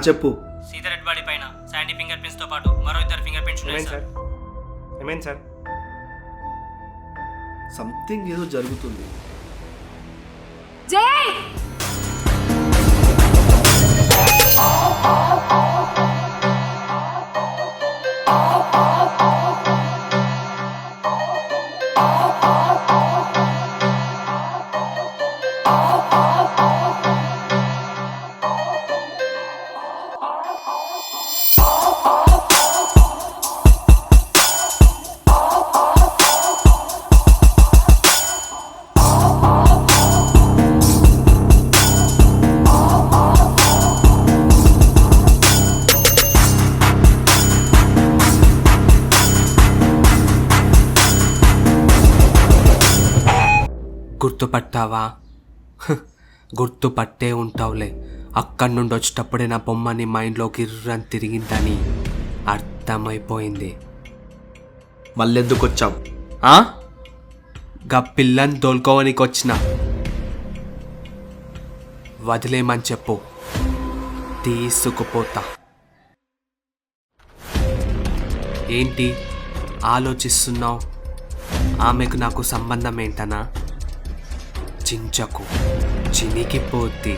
చెప్పు. సీతారెడ్డి బాడీ పైన Sandy finger prints తో పాటు మరో 2 ఫింగర్ ప్రింట్స్ ఉన్నాయి సార్. ఏమైంది సార్? సంథింగ్ ఏదో జరుగుతుంది. జై గుర్తుపట్టావా? గుర్తుపట్టే ఉంటావులే. అక్కడి నుండి వచ్చేటప్పుడే నా బొమ్మని మైండ్లో గిర్రని తిరిగిందని అర్థమైపోయింది. మళ్ళెందుకు వచ్చావు? గా పిల్లని తోలుకోవడానికి వచ్చిన. వదిలేమని చెప్పు, తీసుకుపోతా. ఏంటి ఆలోచిస్తున్నావు? ఆమెకు నాకు సంబంధం ఏంటనా? చించకు, చినికిపోద్ది.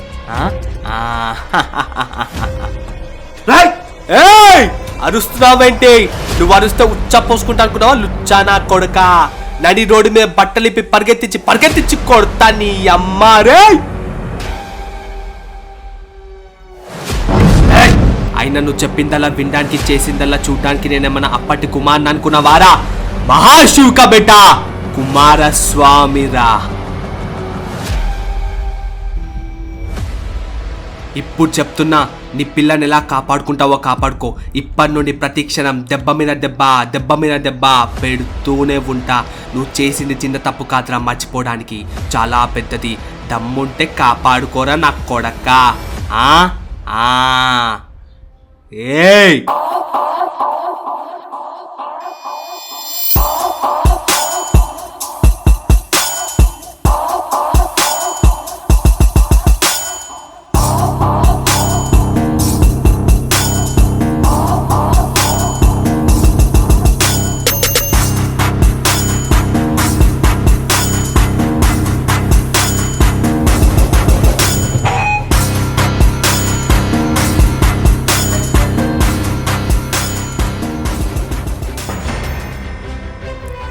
అరుస్తున్నావేంటి? నువ్వు అరుస్తే ఉచ్చ పోసుకుంటా అనుకున్నావా? లుచ్చా నా కొడుక. నడి రోడ్డు మీద బట్టలిప్పి పరిగెత్తించి కొడతా నీ అమ్మారే. అయినా నువ్వు చెప్పిందల్లా వినడానికి, చేసిందల్లా చూడడానికి నేనేమన్నా అప్పటి కుమార్ని అనుకున్నావారా? మహాశివుక బెట, కుమారస్వామిరా. ఇప్పుడు చెప్తున్నా, నీ పిల్లని ఎలా కాపాడుకుంటావో కాపాడుకో. ఇప్పటి నుండి ప్రతి క్షణం దెబ్బ మీద దెబ్బ పెడుతూనే ఉంటా. నువ్వు చేసింది చిన్న తప్పు కాదురా, మర్చిపోవడానికి చాలా పెద్దది. దమ్ముంటే కాపాడుకోరా నా కొడక. ఏయ్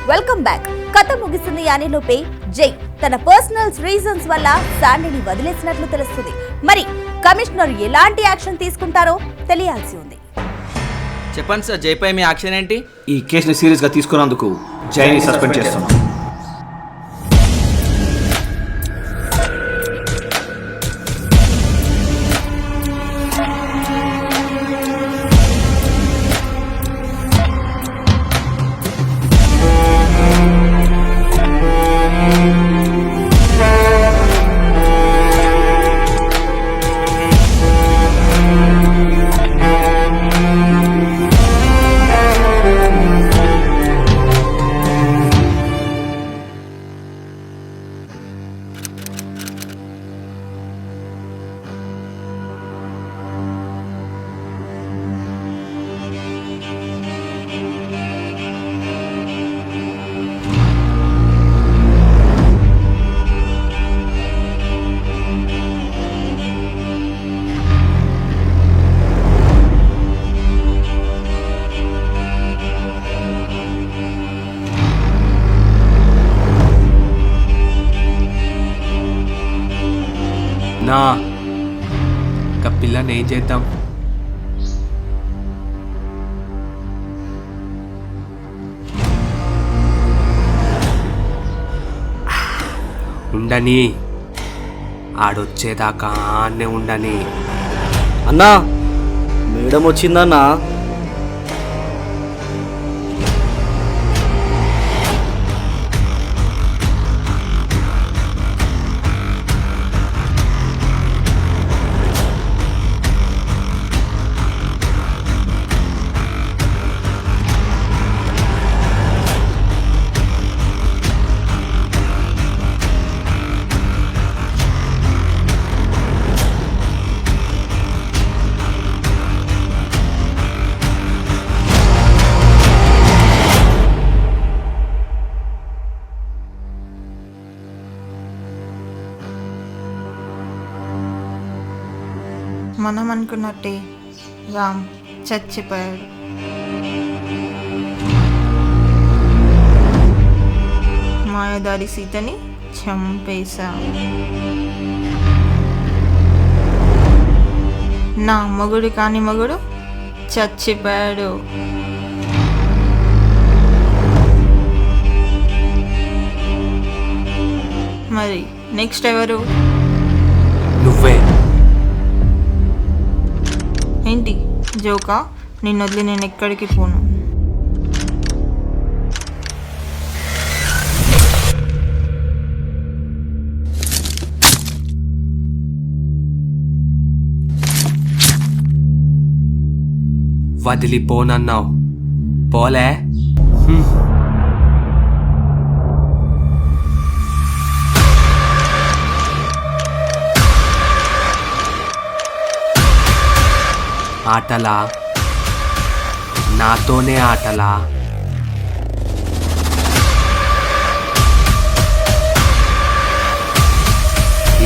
వెల్కమ్ బ్యాక్. కథ ముగిసింది అనేలోపే జై తన పర్సనల్ రీజన్స్ వల్ల శాండీని వదిలేసినట్లు తెలుస్తుంది. మరి కమిషనర్ ఎలాంటి యాక్షన్ తీసుకుంటారో తెలియాల్సి ఉంది. చెప్పండి సార్, జైపై మీ యాక్షన్ ఏంటి? ఈ కేసుని సీరియస్ గా తీసుకున్నందుకు జైని సస్పెండ్ చేస్తున్నాం. నా పిల్లని ఏం చేద్దాం? ఉండని, ఆడొచ్చేదాకా ఆన్నే ఉండని. అన్నా, మేడం వచ్చిందన్నా. మనం అనుకున్నట్టే రామ్ చచ్చిపోయాడు. మాయదారి సీతని చంపేశా. నా మొగుడు కాని మొగుడు చచ్చిపోయాడు. మరి నెక్స్ట్ ఎవరు? నువ్వే. ఏంటి జోకా? నిన్ను వదిలి నేను ఎక్కడికి పోను. వదిలిపోనన్నావు, పోలే. ఆటలా? నాతోనే ఆటలా?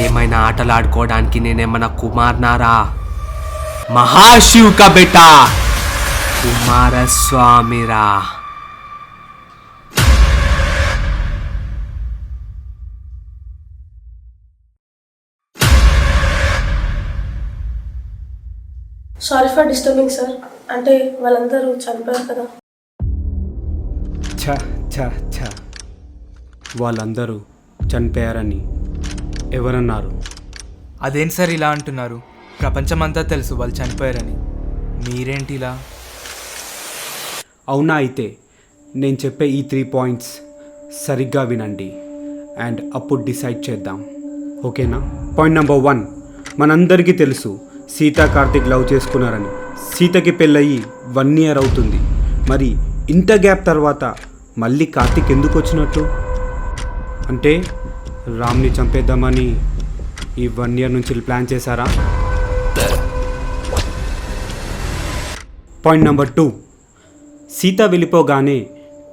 ఏమైనా ఆటలు ఆడుకోవడానికి నేనేమన్నా కుమార్నారా? మహాశివ్ కా బేటా కుమారస్వామిరా. Sorry for disturbing sir. అంటే వాళ్ళందరూ చనిపోయారు కదా. ఛ ఛ ఛ వాళ్ళందరూ చనిపోయారని ఎవరన్నారు? అదేంటి సార్ ఇలా అంటున్నారు? ప్రపంచమంతా తెలుసు వాళ్ళు చనిపోయారని, మీరేంటి ఇలా? అవునా, అయితే నేను చెప్పే ఈ 3 పాయింట్స్ సరిగ్గా వినండి అండ్ అప్పుడు డిసైడ్ చేద్దాం, ఓకేనా? పాయింట్ నెంబర్ 1, మనందరికీ తెలుసు సీత కార్తిక్ లవ్ చేసుకున్నారని. సీతకి పెళ్ళయి 1 ఇయర్ అవుతుంది. మరి ఇంత గ్యాప్ తర్వాత మళ్ళీ కార్తిక్ ఎందుకు వచ్చినట్టు? అంటే రామ్ని చంపేద్దామని ఈ 1 ఇయర్ నుంచి ప్లాన్ చేశారా? పాయింట్ నెంబర్ 2, సీత వెళ్ళిపోగానే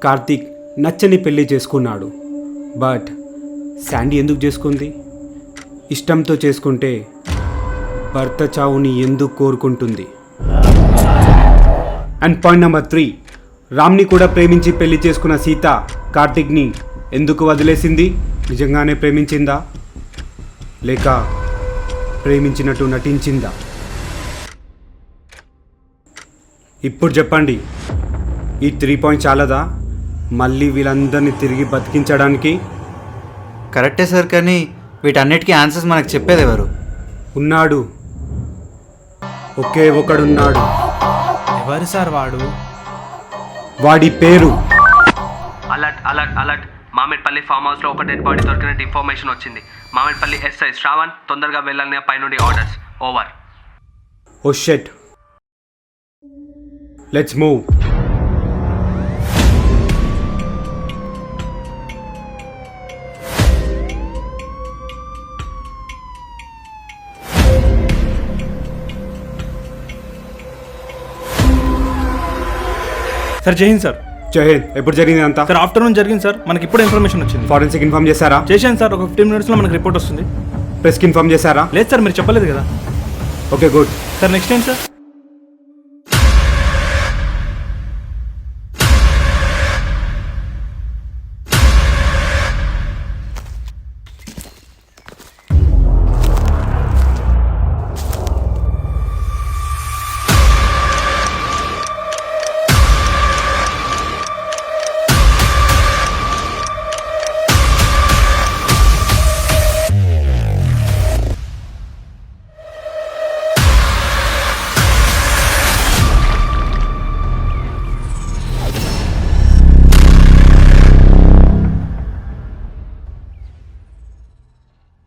కార్తిక్ నచ్చని పెళ్ళి చేసుకున్నాడు. బట్ శాండీ ఎందుకు చేసుకుంది? ఇష్టంతో చేసుకుంటే భర్త చావుని ఎందుకు కోరుకుంటుంది? అండ్ పాయింట్ నెంబర్ 3, రామ్ని కూడా ప్రేమించి పెళ్లి చేసుకున్న సీత కార్తిక్ని ఎందుకు వదిలేసింది? నిజంగానే ప్రేమించిందా లేక ప్రేమించినట్టు నటించిందా? ఇప్పుడు చెప్పండి, ఈ 3 పాయింట్స్ చాలదా మళ్ళీ వీళ్ళందరినీ తిరిగి బతికించడానికి? కరెక్టే సార్, కానీ వీటన్నిటికీ ఆన్సర్స్ మనకు చెప్పేది ఎవరు? ఉన్నాడు, ఒకే ఒకడున్నాడు. ఎవరు సార్ వాడు? వాడి పేరు alert alert alert! Mamidipalli farm హౌస్లో ఒక డెడ్ బాడీ దొరికినట్టు ఇన్ఫర్మేషన్ వచ్చింది. మామిడిపల్లి ఎస్ఐ శ్రావణ్ తొందరగా వెళ్ళాలని పైనుండి ఆర్డర్స్. ఓవర్. ఓ షెట్, లెట్స్ మూవ్. సార్ జై హింద్ సార్. జై హింద్. ఎప్పుడు జరిగింది అంతా? సార్ ఆఫ్టర్నూన్ జరిగింది సార్, మనకి ఇప్పుడు ఇన్ఫర్మేషన్ వచ్చింది. ఫారెన్సిక్ ఇన్ఫార్మ్ చేశారా? చేశాను సార్, ఒక 15 minutesలో మనకి రిపోర్ట్ వస్తుంది. ప్రెస్కి ఇన్ఫార్మ్ చేశారా? లేదు సార్, మీరు చెప్పలేదు కదా. Okay good. Sir next time sir